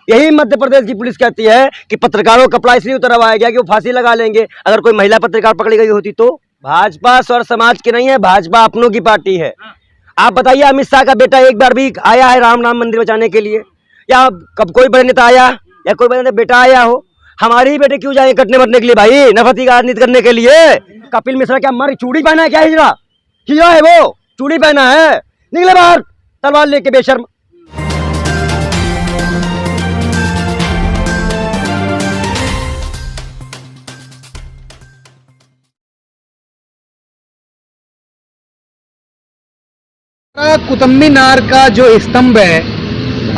यही मध्य प्रदेश की पुलिस कहती है कि पत्रकारों का कपड़ा इसलिए उतरवाया गया कि वो फांसी लगा लेंगे अगर कोई महिला पत्रकार पकड़ी गई होती तो। भाजपा स्वर समाज की नहीं है, भाजपा अपनों की पार्टी है। आप बताइए, अमित शाह का बेटा एक बार भी आया है राम मंदिर बचाने के लिए, या कब कोई बड़े नेता आया, या कोई बड़े बेटा आया हो? हमारे ही बेटे क्यों जाए कटने मरने के लिए भाई, नफरती का राजनीति करने के लिए? कपिल मिश्रा क्या मर चूड़ी पहना है क्या? हिजड़ा हीरा है वो, चूड़ी पहना है, निकले बाहर तलवार लेके बेशर्म। कुतुब मीनार का जो स्तंभ है,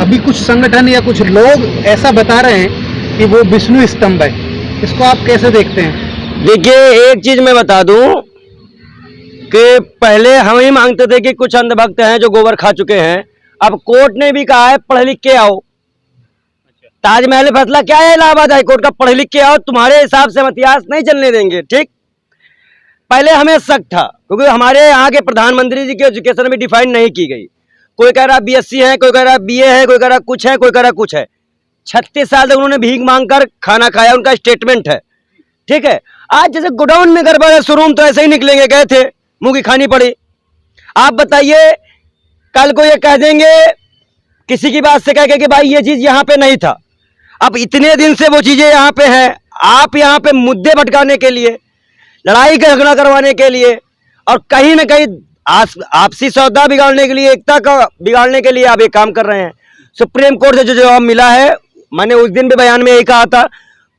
अभी कुछ संगठन या कुछ लोग ऐसा बता रहे हैं कि वो विष्णु स्तंभ है, इसको आप कैसे देखते हैं? देखिए, एक चीज मैं बता दूं कि पहले हम ही मांगते थे कि कुछ अंधभक्त हैं जो गोबर खा चुके हैं, अब कोर्ट ने भी कहा है पढ़ लिख के आओ। ताजमहल फैसला क्या है इलाहाबाद हाई कोर्ट का, पढ़ लिख के आओ, तुम्हारे हिसाब से हम इतिहास नहीं चलने देंगे। ठीक, पहले हमें शक था क्योंकि हमारे यहाँ के प्रधानमंत्री जी की एजुकेशन भी डिफाइन नहीं की गई। कोई कह रहा बीएससी है, कोई कह रहा बीए है, कोई कह रहा कुछ है, कोई कह रहा कुछ है। 36 साल तक उन्होंने भीख मांगकर खाना खाया, उनका स्टेटमेंट है। ठीक है, आज जैसे गोडाउन में गड़बड़ है, शोरूम तो ऐसे ही निकलेंगे, गए थे मुंह की खानी पड़ी। आप बताइए, कल को ये कह देंगे किसी की बात से कह के कि भाई ये चीज यहाँ पे नहीं था। अब इतने दिन से वो चीजें यहाँ पे हैं, आप यहाँ पे मुद्दे भटकाने के लिए, लड़ाई का झगड़ा करवाने के लिए और कहीं ना कहीं आपसी सौदा बिगाड़ने के लिए, एकता का बिगाड़ने के लिए आप एक काम कर रहे हैं। सुप्रीम कोर्ट से जो जवाब मिला है, मैंने उस दिन भी बयान में यही कहा था,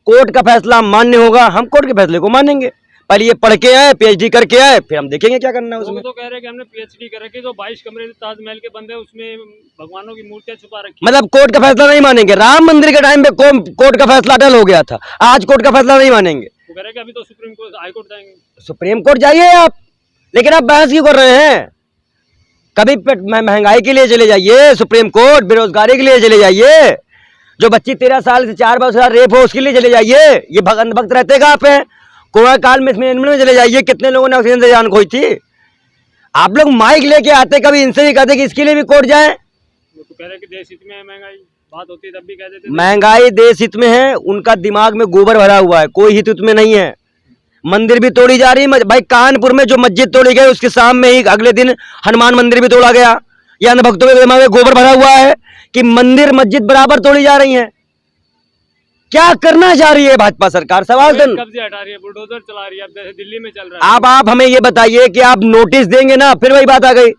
कोर्ट का फैसला मान्य होगा, हम कोर्ट के फैसले को मानेंगे। पहले ये पढ़ के आए, पीएचडी करके आए, फिर हम देखेंगे क्या करना है उसमें। तो कह रहे हैं कि हमने पीएचडी कर रखी, तो 22 कमरे ताजमहल के बंदे, उसमें भगवानों की मूर्तियां छुपा रखी। मतलब कोर्ट का फैसला नहीं मानेंगे? राम मंदिर के टाइम पे कोर्ट का फैसला अटल हो गया था, आज कोर्ट का फैसला नहीं मानेंगे। वो कह रहे हैं कि अभी तो सुप्रीम कोर्ट, हाई कोर्ट जाएंगे। सुप्रीम कोर्ट जाइए आप, लेकिन आप बहस क्यों कर रहे हैं? कभी महंगाई के लिए चले जाइए सुप्रीम कोर्ट, बेरोजगारी के लिए चले जाइए, जो बच्ची 13 साल से 4 वर्ष रेप हो उसके लिए चले जाइए। ये भक्त रहते कहाँ पे? कोरोना काल में चले जाइए, कितने लोगों ने ऑक्सीजन से जान खोई थी। आप लोग माइक लेके आते, कभी इनसे भी कहते कि इसके लिए भी कोर्ट जाए। वो तो कह रहे हैं कि देश हित में है, महंगाई बात होती है तब भी कह देते। महंगाई देश हित में है, उनका दिमाग में गोबर भरा हुआ है, कोई हित में नहीं है। मंदिर भी तोड़ी जा रही है भाई, कानपुर में जो मस्जिद तोड़ी गई उसके सामने ही अगले दिन हनुमान मंदिर भी तोड़ा गया। या भक्तों के दिमाग में गोबर भरा हुआ है कि मंदिर मस्जिद बराबर तोड़ी जा रही हैं। क्या करना चाह रही है भाजपा सरकार? सवाल तो कब्जे हटा रही है, बुलडोजर चला रही है, अब जैसे दिल्ली में चल रहा है। अब आप हमें ये बताइए कि आप नोटिस देंगे ना, फिर वही बात आ गई।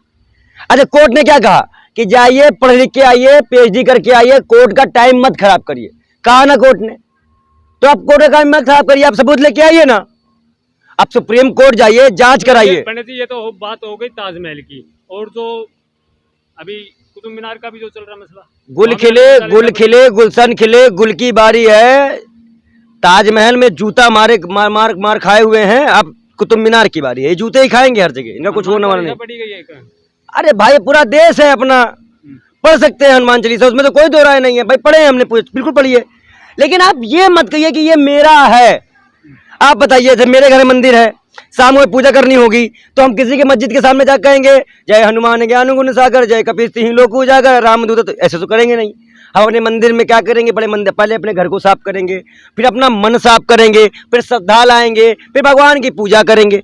अच्छा, कोर्ट ने क्या कहा कि जाइए पढ़ लिख के आइए, पीएचडी करके आइए, कोर्ट का टाइम मत खराब करिए, कहा ना कोर्ट ने। तो आप कोर्ट का टाइम मत खराब करिए, आप सबूत लेके आइए ना। आप सुप्रीम कोर्ट जाइए, जांच कराइए। पंडित जी, ये तो बात हो गई ताजमहल की, और जो अभी कुतुब मीनार का भी जो चल रहा मसला, गुल खिले गुलशन खिले, गुल की बारी है। ताजमहल में जूता मार खाए हुए हैं, अब कुतुब मीनार की बारी है, जूते ही खाएंगे हर जगह, इनका कुछ होने वाला नहीं। पड़ी गई है। अरे भाई, पूरा देश है अपना, पढ़ सकते हैं हनुमान चालीसा, उसमें तो कोई दो राय नहीं है भाई, पढ़े हैं हमने, बिल्कुल पढ़िए। लेकिन आप ये मत कहिए कि ये मेरा है। आप बताइए, जब मेरे घर में मंदिर है, शाम को पूजा करनी होगी, तो हम किसी के मस्जिद के सामने जाकर कहेंगे जय हनुमान ज्ञान गुण सागर, जय कपीस तिन्हि लोक उजागर, रामदूत, तो ऐसे तो करेंगे नहीं। हम अपने मंदिर में क्या करेंगे? पहले अपने घर को साफ करेंगे, फिर अपना मन साफ करेंगे, फिर श्रद्धा लाएंगे, फिर भगवान की पूजा करेंगे।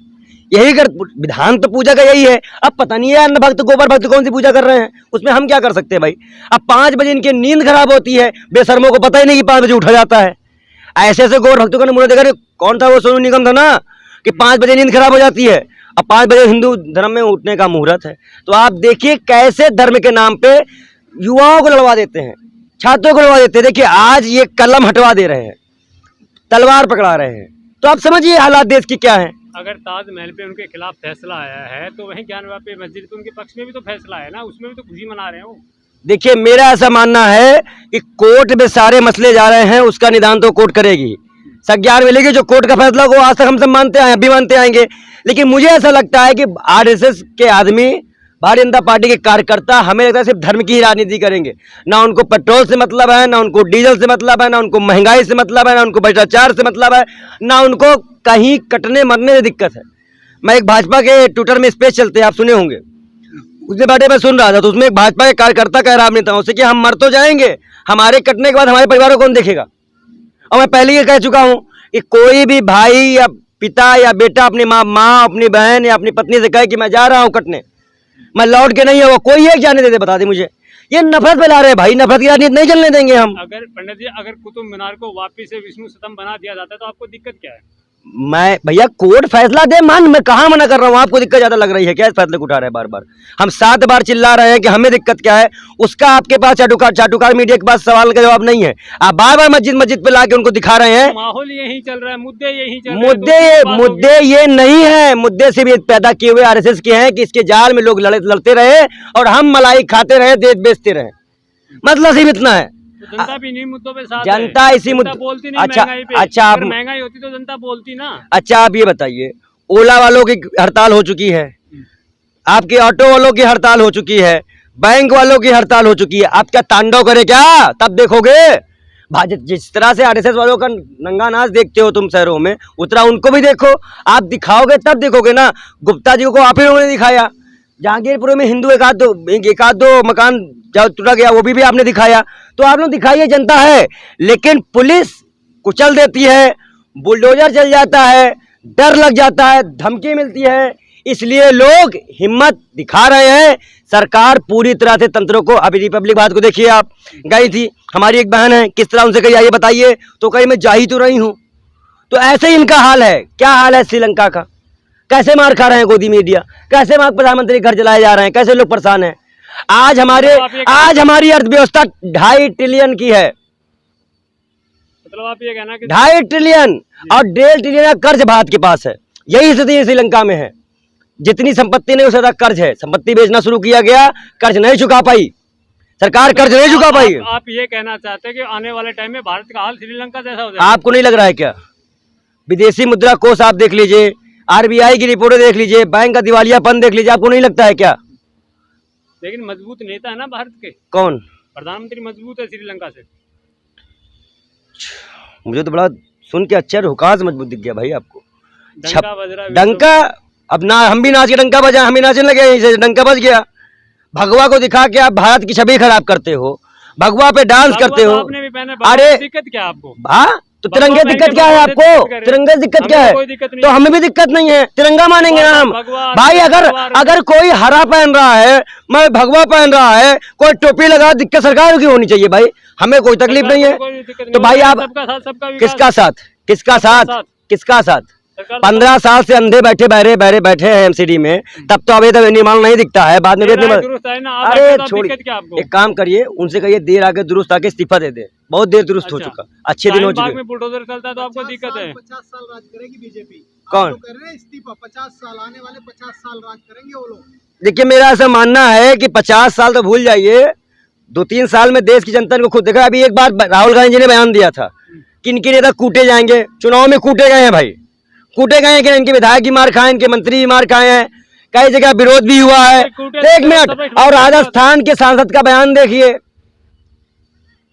यही कर विधान तो पूजा का यही है। अब पता नहीं है अन्न भक्त गोबर भक्त कौन सी पूजा कर रहे हैं, उसमें हम क्या कर सकते हैं भाई? अब 5 बजे इनकी नींद खराब होती है, बेशर्मों को पता ही नहीं कि 5 बजे उठा जाता है। ऐसे ऐसे गोबर भक्तों का नमूना देखा, कौन था वो सोनू निगम था ना, कि 5 बजे नींद खराब हो जाती है। अब 5 बजे हिंदू धर्म में उठने का मुहूर्त है। तो आप देखिए कैसे धर्म के नाम पे युवाओं को लड़वा देते हैं, छात्रों को लड़वा देते हैं। देखिए आज ये कलम हटवा दे रहे हैं, तलवार पकड़ा रहे हैं, तो आप समझिए हालात देश की क्या है। अगर ताजमहल पे उनके खिलाफ फैसला आया है, तो वहीं ज्ञानवापी मस्जिद पे उनके पक्ष में भी तो फैसला है ना, उसमें भी तो खुशी मना रहे हैं वो। देखिए, मेरा ऐसा मानना है कि कोर्ट में सारे मसले जा रहे हैं, उसका निदान तो कोर्ट करेगी, संज्ञान मिलेगी। जो कोर्ट का फैसला को आज तक हम सब मानते आए, अभी मानते आएंगे। लेकिन मुझे ऐसा लगता है कि आरएसएस के आदमी, भारतीय जनता पार्टी के कार्यकर्ता, हमें लगता है सिर्फ धर्म की ही राजनीति करेंगे। ना उनको पेट्रोल से मतलब है, ना उनको डीजल से मतलब है, ना उनको महंगाई से मतलब है, ना उनको भ्रष्टाचार से मतलब है, ना उनको कहीं कटने मरने से दिक्कत है। मैं एक भाजपा के ट्विटर में स्पेस चलते हैं, आप सुने होंगे, उसने बैठे मैं सुन रहा था, तो उसमें एक भाजपा के कार्यकर्ता कह रहा अपने तरह से कि हम मर तो जाएंगे, हमारे कटने के बाद हमारे परिवार को कौन देखेगा। और मैं पहले ही कह चुका हूं कि कोई भी भाई या पिता या बेटा अपनी माँ अपनी बहन या अपनी पत्नी से कहे कि मैं जा रहा हूं कटने, मैं लौट के नहीं है, कोई एक जाने दे बता दे मुझे। ये नफरत फैला रहे हैं भाई, नफरत की राजनीति नहीं चलने देंगे हम। अगर पंडित जी, अगर कुतुब मीनार को वापस से विष्णु स्तंभ बना दिया जाता है तो आपको दिक्कत क्या है? मैं भैया कोर्ट फैसला दे, मैं कहाँ मना कर रहा हूँ, आपको दिक्कत ज्यादा लग रही है क्या इस फैसले को उठा रहे हैं बार बार। हम 7 बार चिल्ला रहे हैं कि हमें दिक्कत क्या है, उसका आपके पास चाटुकार मीडिया के पास सवाल का जवाब नहीं है। आप बार बार मस्जिद पे लाके उनको दिखा रहे हैं। माहौल यही चल रहा है, मुद्दे यही चल रहे हैं। मुद्दे ये नहीं है, मुद्दे से भी पैदा किए हुए आरएसएस के हैं कि इसके जाल में लोग लड़ते रहे और हम मलाई खाते रहे, देश बेचते रहे, मतलब सिर्फ इतना है। तो जनता भी नहीं मुद्दों पे साथ जनता है। इसी जनता बोलती नहीं अच्छा महंगाई पे। अच्छा आप अगर महंगाई होती तो जनता बोलती ना। अच्छा आप ये बताइए, ओला वालों की हड़ताल हो चुकी है, आपके ऑटो वालों की हड़ताल हो चुकी है, बैंक वालों की हड़ताल हो चुकी है, आप क्या तांडव करे क्या? तब देखोगे। जिस तरह से आरएसएस वालों का नंगा नाच देखते हो तुम शहरों में, उतना उनको भी देखो। आप दिखाओगे तब देखोगे ना। गुप्ता जी को आप ही लोगों ने दिखाया, जहांगीरपुर में हिंदू एक आध दो मकान जब टूटा गया वो भी आपने दिखाया। तो आप लोग दिखाइए, जनता है, लेकिन पुलिस कुचल देती है, बुलडोजर चल जाता है, डर लग जाता है, धमकी मिलती है, इसलिए लोग हिम्मत दिखा रहे हैं। सरकार पूरी तरह से तंत्रों को, अभी रिपब्लिक बात को देखिए, आप गई थी, हमारी एक बहन है, किस तरह उनसे कही आइए बताइए, तो कहीं मैं जा ही तो रही हूँ। तो ऐसे ही इनका हाल है। क्या हाल है श्रीलंका का? कैसे मार खा रहे हैं गोदी मीडिया, कैसे प्रधानमंत्री घर चलाए जा रहे हैं, कैसे लोग परेशान हैं। आज हमारी अर्थव्यवस्था 2.5 ट्रिलियन की है, मतलब आप ये कहना कि 2.5 ट्रिलियन और 1.5 ट्रिलियन का कर्ज भारत के पास है। यही स्थिति श्रीलंका में है, जितनी संपत्ति नहीं उससे ज्यादा कर्ज है। संपत्ति बेचना शुरू किया गया, कर्ज नहीं चुका पाई सरकार, कर्ज नहीं चुका पाई। आप ये कहना चाहते हैं कि आने वाले टाइम में भारत का हाल श्रीलंका जैसा हो जाएगा? आपको नहीं लग रहा है क्या? विदेशी मुद्रा कोष आप देख लीजिए, आरबीआई की रिपोर्टें देख लीजिए, बैंक का दिवालियापन देख लीजिए, आपको नहीं लगता है क्या? लेकिन मजबूत नेता है ना भारत के। कौन? प्रधानमंत्री मजबूत है श्रीलंका से। मुझे तो बड़ा सुन के अच्छा हुकाज मजबूत दिख गया भाई आपको। डंका बज रहा है, डंका, अब ना हम भी नाच के डंका बजा, हम भी नाचने लगे, यहीं से डंका बज गया। भगवा को दिखा के आप भारत की छवि खराब करते हो, भगवा पे डांस करते हो। आपने भी पहने, अरे दिक्कत क्या आपको? हाँ, तो तिरंगे दिक्कत क्या है आपको? तिरंगे दिक्कत क्या है? तो हमें भी दिक्कत नहीं है, तिरंगा मानेंगे ना हम भाई। अगर कोई हरा पहन रहा है, मैं भगवा पहन रहा है, कोई टोपी लगा, दिक्कत सरकार की होनी चाहिए भाई, हमें कोई तकलीफ नहीं है। तो भाई आप किसका साथ, किसका साथ, किसका साथ? 15 साल से अंधे बैठे हैं एमसीडी में, तब तो अभी तक निर्माण नहीं दिखता है, बाद में अरे छोड़िए, एक काम करिए, उनसे कहिए देर आके दुरुस्त आके इस्तीफा दे दे, बहुत देर दुरुस्त हो चुका, अच्छे दिन हो चुके। बुलडोजर चलता है तो आपको दिक्कत है? 50 साल राज करेगी बीजेपी। कौन कर रहे हैं इस्तीफा? 50 साल, आने वाले 50 साल राज करेंगे वो लोग। देखिए, मेरा ऐसा मानना है कि 50 साल तो भूल जाइए, 2-3 साल में देश की जनता ने खुद देखा। अभी एक बार राहुल गांधी जी ने बयान दिया था कि इनके नेता कूटे जाएंगे, चुनाव में कूटे गए हैं भाई, कूटे गए हैं कि इनके विधायक भी मार खाए, इनके मंत्री भी मार खाए हैं, कई जगह विरोध भी हुआ है। 1 मिनट, और राजस्थान के सांसद का बयान देखिए।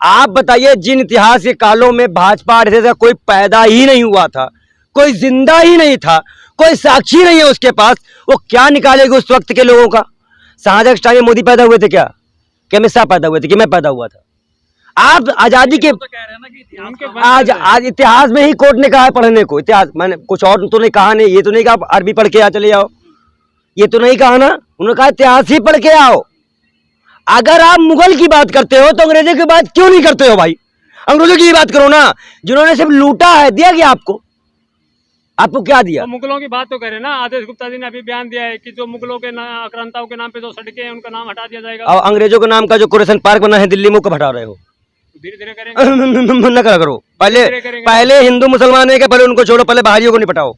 आप बताइए, जिन इतिहास के कालों में भाजपा जैसा कोई पैदा ही नहीं हुआ था, कोई जिंदा ही नहीं था, कोई साक्षी नहीं है उसके पास, वो क्या निकालेगी उस वक्त के लोगों का? शाहजहां टाइम में मोदी पैदा हुए थे क्या अमित शाह पैदा हुए थे कि मैं पैदा हुआ था? आप आजादी के आज इतिहास में ही कोर्ट ने कहा है पढ़ने को, इतिहास मैंने कुछ और तो नहीं कहा, नहीं ये तो नहीं कहा अरबी पढ़ के चले जाओ, ये तो नहीं कहा ना, उन्होंने कहा इतिहास ही पढ़ के आओ। अगर आप मुगल की बात करते हो तो अंग्रेजों की बात क्यों नहीं करते हो भाई? अंग्रेजों की बात करो ना, जिन्होंने सिर्फ लूटा है। दिया गया आपको? आपको क्या दिया? तो मुगलों की बात तो करें ना, आदेश गुप्ता जी ने अभी बयान दिया है कि जो मुगलों के आक्रांताओं के नाम पे जो सड़कें हैं उनका नाम हटा दिया जाएगा। और अंग्रेजों के नाम का जो कोरेशन पार्क बना है दिल्ली में, वो हटा रहे हो? धीरे धीरे करेंगे, न करो। पहले हिंदू मुसलमान है, पहले उनको छोड़ो, पहले बाहरियों को निपटाओ,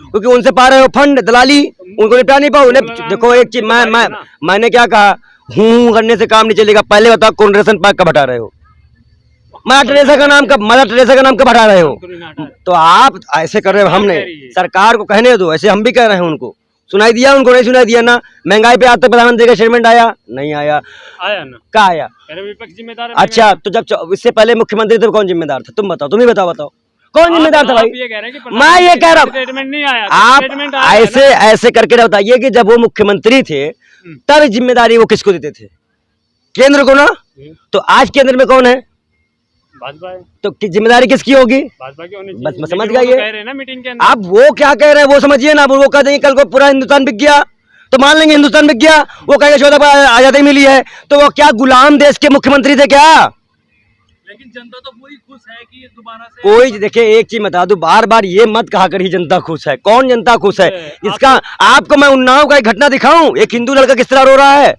क्योंकि उनसे पा रहे हो फंड, दलाली, उनको निपटा नहीं पाओ। देखो एक चीज मैंने क्या कहा, हूँ करने से काम नहीं चलेगा। पहले बताओ कोरेशन पार्क कब हटा रहे हो? मदर टेरेसा का नाम कब हटा रहे हो? तो आप ऐसे कर रहे हो, हमने सरकार को कहने दो, ऐसे हम भी कह रहे हैं उनको। सुनाई दिया उनको? नहीं सुनाई दिया ना। महंगाई पे आज तक प्रधानमंत्री का स्टेटमेंट आया नहीं? आया ना। क्या आया? विपक्ष जिम्मेदार है। अच्छा, तो जब इससे पहले मुख्यमंत्री थे कौन जिम्मेदार था? तुम बताओ, तुम ही बताओ कौन जिम्मेदार था भाई? मैं ये कह रहा हूँ, स्टेटमेंट नहीं आया, आप ऐसे करके बताइए कि जब वो मुख्यमंत्री थे तब जिम्मेदारी वो किसको देते थे? केंद्र को ना। तो आज केंद्र में कौन है? भाजपा है। तो जिम्मेदारी किसकी होगी? भाजपा की होनी बस चाहिए। मैं समझ लेकिन वो गया तो ये। कह रहे हैं ना मीटिंग के अंदर। आप वो क्या कह रहे हैं वो समझिए ना। वो कह देंगे कल को पूरा हिंदुस्तान बिक गया तो मान लेंगे हिंदुस्तान बिक गया। वो कहेंगे 14 को आजादी मिली है तो वो क्या गुलाम देश के मुख्यमंत्री थे क्या? लेकिन जनता तो पूरी खुश है कि ये दोबारा से कोई देखिए एक चीज बता दूं, बार बार ये मत कहा करी जनता खुश है। कौन जनता खुश है? इसका आपको मैं उन्नाव का एक घटना दिखाऊं, एक हिंदू लड़का किस तरह रो रहा है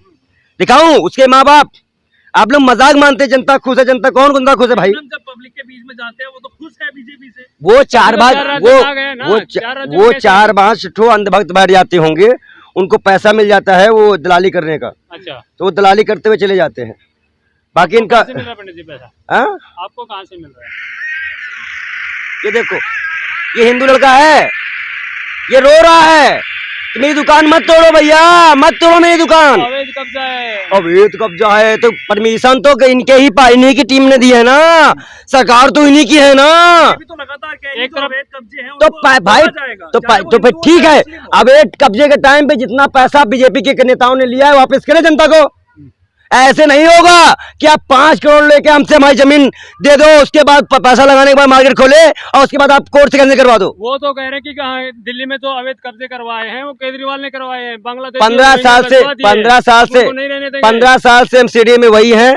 दिखाऊं, उसके माँ बाप। आप लोग मजाक मानते हैं जनता खुश है। जनता कौन जनता खुश है भाई? हम जब पब्लिक के बीच में जाते हैं वो तो खुश है बीजेपी से। वो चार बार चार राज्यों में आ गए ना, वो चार पांच ठो अंधभक्त बैठ जाते होंगे, उनको पैसा मिल जाता है वो दलाली करने का, अच्छा तो वो दलाली करते हुए चले जाते हैं। बाकी इनका कहाँ से मिल रहा है पंडित जी पैसा? हाँ? आपको कहाँ से मिल रहा है? ये देखो ये हिंदू लड़का है, ये रो रहा है कि मेरी दुकान मत तोड़ो भैया, मत तोड़ो मेरी दुकान। अवैध कब्जा है। अवैध कब्जा है तो परमिशन तो इनके ही इन्हीं की टीम ने दी है ना, सरकार तो इन्हीं की है ना। अभी तो लगातार कह रही है एक जो तरफ- अवैध कब्जे हैं तो उनको भाई तोड़ा जाएगा। तो चाहे वो फिर हिंदू हो ठीक चाहे है, मुस्लिम हो। अवैध कब्जे के टाइम पे जितना पैसा बीजेपी के नेताओं ने लिया है वापस करें जनता को। ऐसे नहीं होगा कि आप 5 करोड़ लेके हमसे हमारी जमीन दे दो, उसके बाद पैसा लगाने के बाद मार्केट खोले और उसके बाद आप कोर्ट से कैंसिल करवा दो। वो तो कह रहे हैं कि कहाँ दिल्ली में तो अवैध कब्जे करवाए हैं, वो केजरीवाल ने करवाए हैं। बांग्लादेश 15 साल से 15 साल से हम सीडी में वही हैं।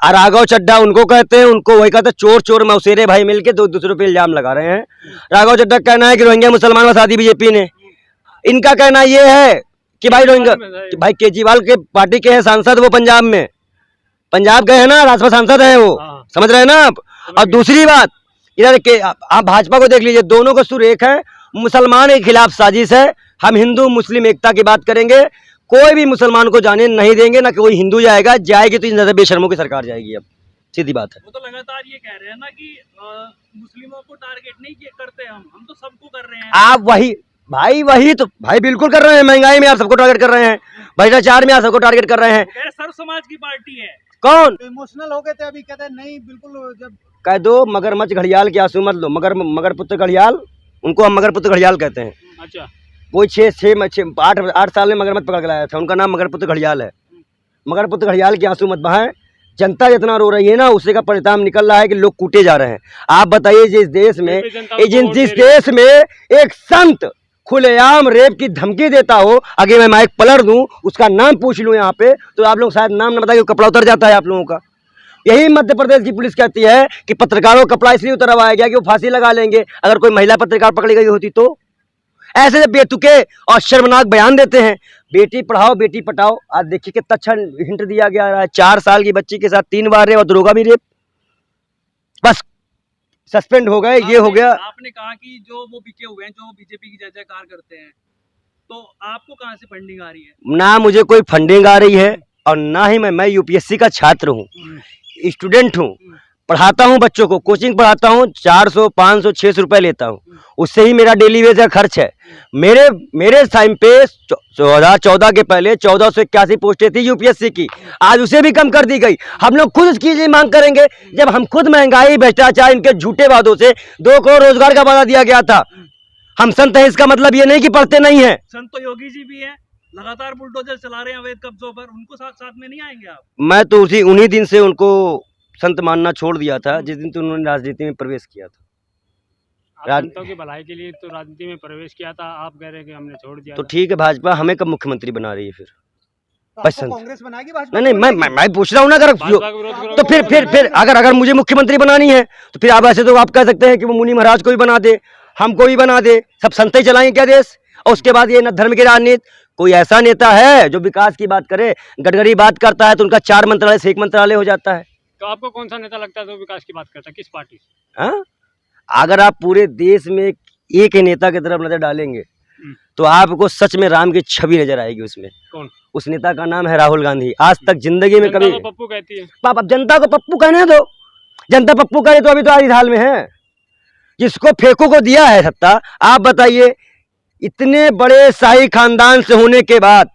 राघव चड्ढा उनको कहते हैं, उनको वही कहते हैं चोर चोर मौसेरे भाई मिलके दो दूसरों पे इल्जाम लगा रहे हैं। राघव चड्ढा का कहना है कि रोहिंग्या मुसलमान शादी बीजेपी ने। इनका कहना ये है कि भाई रोहिंग्या कि भाई केजरीवाल के पार्टी के हैं सांसद, वो पंजाब गए हैं ना, राज्यसभा सांसद हैं वो, समझ रहे हैं ना आप। और दूसरी बात इधर के आप भाजपा को देख लीजिए, दोनों का सुर एक है। मुसलमान के खिलाफ साजिश है। हम हिंदू मुस्लिम एकता की बात करेंगे, कोई भी मुसलमान को जाने नहीं देंगे, ना कोई हिंदू जाएगा, जाएगी तो इन ज्यादा बेशर्मों की सरकार जाएगी। अब सीधी बात है। वो तो लगातार ये कह रहे हैं ना कि मुस्लिमों को टारगेट नहीं करते हम तो सबको कर रहे हैं। आप वही तो भाई बिल्कुल कर रहे हैं। महंगाई में आप सबको टारगेट कर रहे हैं, भ्रष्टाचार में आप सबको टारगेट कर रहे हैं। कह रहे सर्व समाज की पार्टी है। कौन इमोशनल हो गए थे अभी, कहते हैं नहीं बिल्कुल। जब कह दो मगरमच्छ घड़ियाल की आंसू मत लो, मगर पुत्र घड़ियाल, उनको हम मगर पुत्र घड़ियाल कहते हैं। अच्छा कोई 8 साल में मगरमच्छ पकड़ के लाया था, उनका नाम मगर पुत्र घड़ियाल है। मगर पुत्र घड़ियाल की आंसू मत बहाएं। जनता जितना रो रही है ना, उसी का परिणाम निकल रहा है कि लोग कूटे जा रहे हैं। आप बताइए जिस देश में एक संत खुलेआम रेप की धमकी देता हो, आगे मैं माइक पलट दूं, उसका नाम पूछ लूं यहाँ पे, तो आप लोग शायद नाम न बताइए, कपड़ा उतर जाता है आप लोगों का। यही मध्य प्रदेश की पुलिस कहती है कि पत्रकारों का कपड़ा इसलिए उतरवाया गया कि वो फांसी लगा लेंगे अगर कोई महिला पत्रकार पकड़ी गई होती तो। ऐसे जब बेतुके और शर्मनाक बयान देते हैं, बेटी पढ़ाओ बेटी पटाओ। आज देखिए कितना अच्छा हिंट दिया गया है। 4 साल की बच्ची के साथ 3 बार रेप और दरोगा भी रेप, बस सस्पेंड हो गए। ये हो गया। आपने कहा कि जो वो बिके हुए हैं, जो बीजेपी की जय जयकार करते हैं, तो आपको कहाँ से फंडिंग आ रही है? ना मुझे कोई फंडिंग आ रही है और ना ही मैं यूपीएससी का छात्र हूँ, स्टूडेंट हूँ, पढ़ाता हूँ बच्चों को, कोचिंग पढ़ाता हूँ, 400 500 600 रुपए लेता हूँ, उससे ही मेरा डेली वेज का खर्च है। मेरे टाइम पे 2014 के पहले 1481 पोस्टें थी यूपीएससी की, आज उसे भी कम कर दी गई। हम लोग खुद इसकी लिए मांग करेंगे जब हम खुद महंगाई भ्रष्टाचार इनके झूठे वादों से 2 करोड़ रोजगार का वादा दिया गया था। हम संत हैं, इसका मतलब ये नहीं कि पढ़ते नहीं है। संत तो योगी जी भी हैं, लगातार बुलडोजर चला रहे हैं अवैध कब्जों पर, उनको साथ में नहीं आएंगे आप? मैं तो उन्हीं दिन से उनको संत मानना छोड़ दिया था जिस दिन तो उन्होंने राजनीति में प्रवेश किया था। जनता की भलाई के लिए तो राजनीति में प्रवेश किया था, आप कह रहे हैं कि हमने छोड़ दिया तो था। ठीक है, भाजपा हमें कब मुख्यमंत्री बना रही है फिर? आपको कांग्रेस बनाएगी भाजपा? नहीं मैं पूछ रहा हूँ ना, अगर भाजपा का विरोध करो तो फिर अगर मुझे मुख्यमंत्री बनानी है तो फिर आप ऐसे तो आप कह सकते हैं कि वो मुनि महाराज को भी बना दे, हमको भी बना दे, सब संत ही चलाएंगे क्या देश? और उसके बाद ये न धर्म की राजनीति। कोई ऐसा नेता है जो विकास की बात करे? गडकरी बात करता है तो उनका 4 मंत्रालय से 1 मंत्रालय हो जाता है। तो आपको कौन सा नेता लगता है जो विकास की बात करता है, किस पार्टी से? हाँ, अगर आप पूरे देश में एक ही नेता की तरफ नजर डालेंगे तो आपको सच में राम की छवि नजर आएगी उसमें। कौन? उस नेता का नाम है राहुल गांधी। आज तक जिंदगी में कभी पप्पू कहती है। पाप अब जनता को पप्पू कहने दो, जनता पप्पू करे तो अभी तो आज हाल में है। जिसको फेंकू को दिया है सत्ता, आप बताइए, इतने बड़े शाही खानदान से होने के बाद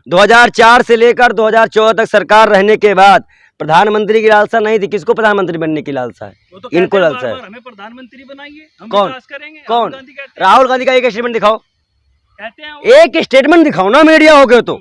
2004 से लेकर 2014 तक सरकार रहने के बाद प्रधानमंत्री की लालसा नहीं थी। किसको प्रधानमंत्री बनने की लालसा है? वो तो इनको कहते हैं लालसा है। बार-बार हमें प्रधानमंत्री बनाइए, हम कौन? विकास करेंगे। कौन? गांधी कहते हैं, राहुल गांधी का एक स्टेटमेंट दिखाओ, कहते हैं वो। एक स्टेटमेंट दिखाओ ना मीडिया हो गए तो।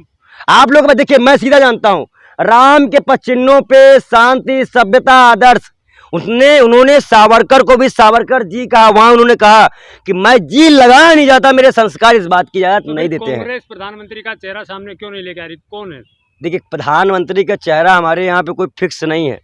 आप लोग देखिए, मैं सीधा जानता हूं, राम के पचिन्हों पे शांति, सभ्यता, आदर्श, उन्होंने सावरकर को भी सावरकर जी कहा। वहां उन्होंने कहा कि मैं जी लगाया नहीं जाता, मेरे संस्कार इस बात की इजाजत नहीं देते हैं। कांग्रेस प्रधानमंत्री का चेहरा सामने क्यों नहीं लेके आ रही, कौन है? देखिए, प्रधानमंत्री का चेहरा हमारे यहाँ पे कोई फिक्स नहीं है।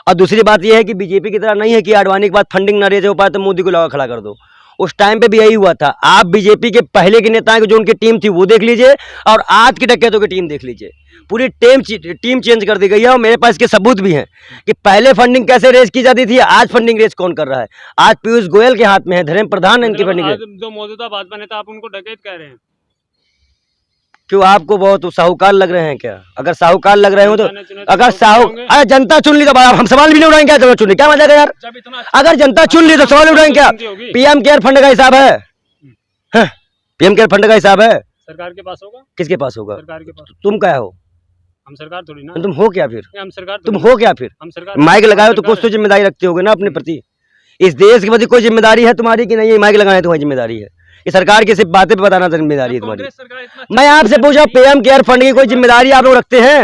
और दूसरी बात यह है कि बीजेपी की तरह नहीं है कि आडवाणी के बाद फंडिंग ना रेज हो पाए तो मोदी को लगा खड़ा कर दो। उस टाइम पे भी यही हुआ था। आप बीजेपी के पहले के नेताओं की जो उनकी टीम थी वो देख लीजिए, और आज की डकैतों की टीम देख लीजिए। पूरी टीम चेंज कर दी गई है, और मेरे पास इसके सबूत भी हैं कि पहले फंडिंग कैसे रेज की जाती थी, आज फंडिंग रेज कौन कर रहा है। आज पीयूष गोयल के हाथ में है, धर्मेंद्र प्रधान इनकी फंडिंग। जो मौजूदा भाजपा नेता, आप उनको डकैत कह रहे हैं क्यों? आपको बहुत साहूकार लग रहे हैं क्या? अगर साहूकार लग रहे हो तो अगर अरे जनता चुन ली तो हम सवाल भी नहीं उठाएंगे। क्या चुन ली, क्या मजा है यार? अगर जनता चुन ली तो सवाल उठाएंगे क्या? पीएम केयर फंड का हिसाब है, पीएम केयर फंड का हिसाब है, सरकार के पास होगा। किसके पास होगा? सरकार के पास। तुम क्या हो? हम सरकार थोड़ी ना। तुम हो क्या फिर? हम सरकार। तुम हो क्या फिर? हम सरकार। माइक लगाओ तो कुछ तो जिम्मेदारी रखते होगे ना अपने प्रति। इस देश के प्रति कोई जिम्मेदारी है तुम्हारी कि नहीं? है माइक लगाना तुम्हारी जिम्मेदारी है, ये सरकार की सिर्फ बातें पे बताना जिम्मेदारी है तुम्हारी। मैं आपसे पूछा, पीएम केयर फंड की कोई जिम्मेदारी आप लोग रखते हैं?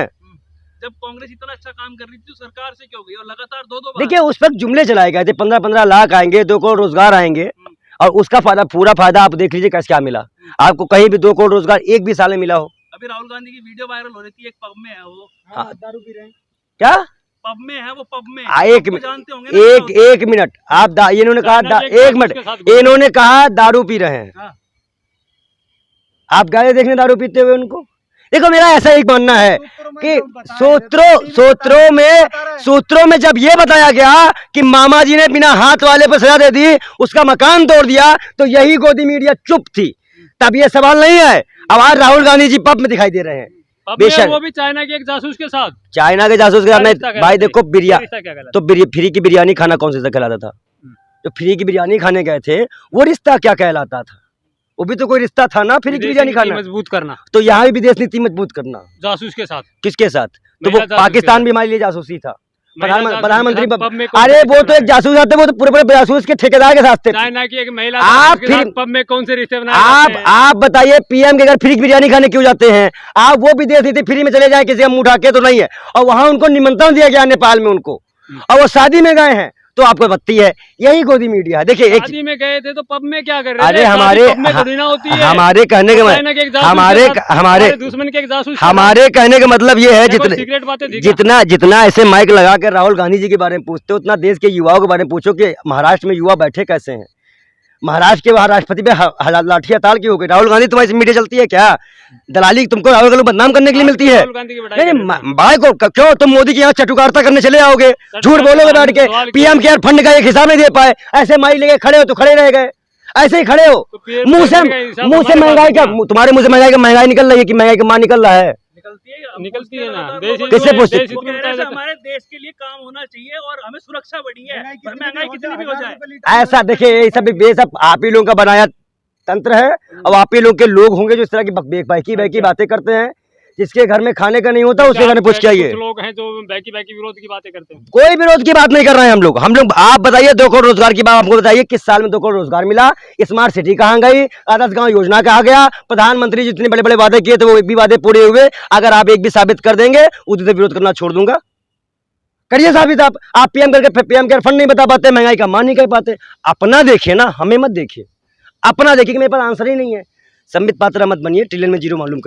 जब कांग्रेस इतना अच्छा काम कर रही थी तो सरकार से क्यों गई, और लगातार दो देखिए, उस वक्त जुमले चलाए गए थे, 15-15 लाख आएंगे, 2 करोड़ रोजगार आएंगे, और उसका फायदा, पूरा फायदा आप देख लीजिए कैसे क्या मिला। आपको कहीं भी 2 करोड़ रोजगार एक भी साल में मिला हो? अभी राहुल गांधी की वीडियो वायरल हो रही थी, एक पब में है वो, दारू पी रहे हैं। क्या पब में है वो, पब में जानते होंगे एक मिनट आप इन्होंने कहा 1 मिनट, इन्होंने कहा दारू पी रहे हैं। आप गए देखने दारू पीते हुए उनको? देखो, मेरा ऐसा एक मानना है कि सूत्रों में जब ये बताया गया कि मामा जी ने बिना हाथ वाले पर सजा दे दी, उसका मकान तोड़ दिया, तो यही गोदी मीडिया चुप थी, तब ये सवाल नहीं है। अब आज राहुल गांधी जी पब में दिखाई दे रहे हैं, बेशक वो भी चाइना के एक जासूस के साथ। चाइना के जासूस के साथ भाई देखो, तो फ्री की बिरयानी खाना कौन सा कहलाता था? जो फ्री की बिरयानी खाने गए थे वो रिश्ता क्या कहलाता था? वो भी तो कोई रिश्ता था ना, फ्री की बिरयानी खाना, मजबूत करना। तो यहाँ भी विदेश नीति मजबूत करना जासूस के साथ। किसके साथ? तो वो पाकिस्तान भी हमारे लिए जासूसी था। प्रधानमंत्री, अरे वो तो एक जासूस आते, वो तो पूरे जासूस के ठेकेदार के साथ थे। चाइना की एक महिला आप फिर पब में कौन से रिश्ते बनाए? आप बताइए, पीएम के घर फ्री की बिरयानी खाने क्यों जाते हैं? आप वो विदेश नीति फ्री में चले जाए किसी का मुंह उठा के तो नहीं है, और वहां उनको निमंत्रण दिया गया नेपाल में उनको, और वो शादी में गए हैं तो आपको बत्ती है। यही गोदी मीडिया है। देखिए, शादी में गए थे तो पब में क्या कर रहे थे? अरे हमारे कहने के हमारे कहने का मतलब ये है, जितना ऐसे माइक लगा कर राहुल गांधी जी के बारे में पूछते हो, उतना देश के युवाओं के बारे में पूछो कि महाराष्ट्र में युवा बैठे कैसे हैं। महाराष्ट्र के राष्ट्रपति पे लाठी हड़ताल की हो गई। राहुल गांधी तुम्हारी मीडिया चलती है क्या? दलाली तुमको राहुल गांधी बदनाम करने के लिए मिलती है? नहीं, भाई को क्यों तुम मोदी की यहाँ चटुकारिता करने चले आओगे? झूठ बोलोगे बैठ के, पीएम केयर फंड का एक हिसाब नहीं दे पाए, ऐसे माइक लेके खड़े हो तो खड़े रह गए, ऐसे ही खड़े हो। मुंह से महंगाई का, तुम्हारे मुंह से महंगाई निकल रही है कि महंगाई का मां निकल रहा है? निकलती है ना। किससे पूछते? हमारे देश के लिए काम होना चाहिए और हमें सुरक्षा बढ़ी है, महंगाई कितनी भी हो जाए। ऐसा देखिए, ये सब बेशक आप ही लोगों का बनाया तंत्र है, अब आप ही लोग के लोग होंगे जो इस तरह की बैकी बातें करते हैं। जिसके घर में खाने का नहीं होता उसके घर में पूछ के आइए। लोग हैं जो बैकी विरोध की बातें करते हैं। कोई विरोध की बात नहीं कर रहे हैं हम लोग। आप बताइए 2 करोड़ रोजगार की बात, हमको बताइए किस साल में 2 करोड़ रोजगार मिला? स्मार्ट सिटी कहाँ गई? आदर्श गांव योजना कहाँ गया? प्रधानमंत्री जितने बड़े बड़े वादे किए थे वो एक भी वादे पूरे हुए? अगर आप एक भी साबित कर देंगे उधर से विरोध करना छोड़ दूंगा। करिए साबित। आप पीएम केयर फंड नहीं बता पाते, महंगाई का मान नहीं कह पाते। अपना देखिए ना, हमें मत देखिए, अपना देखिए कि मेरे पास आंसर ही नहीं है। संबित पात्रा मत बनिए, ट्रिलियन में जीरो मालूम करिए।